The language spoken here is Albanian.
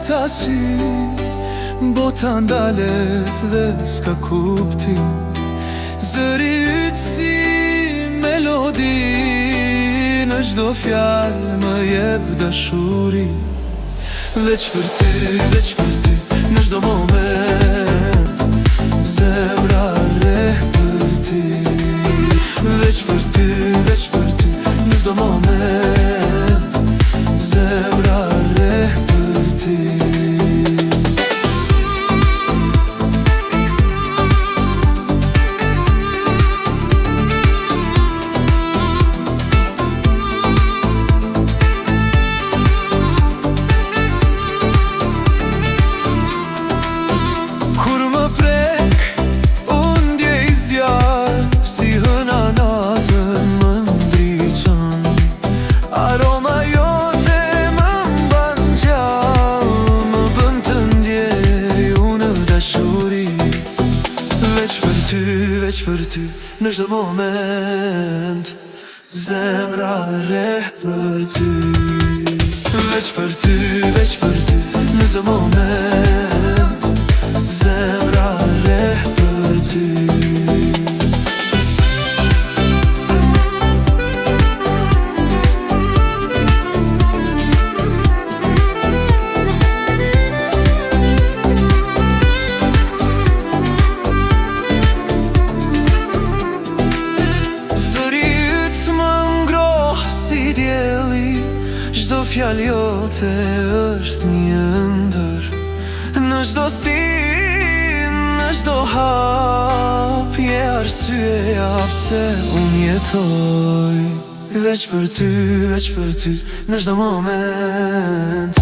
këta sy, bota ndalet dhe s'ka kuptim. Zëri ytë si melodi, në çdo fjalë më jep dashuri. Veç për ty, në çdo moment, zemra rreh për ty. Veç për ty, në çdo moment, zemra rreh për ty. Veç për ty, në çdo moment, zemra rreh për ty. Veç për ty, në çdo moment, zemra rreh për ty. Çdo fjalë jote është një ëndër, në çdo stin, në çdo hap, je arsyeja pse unë jetoj. Veç për ty, në çdo moment,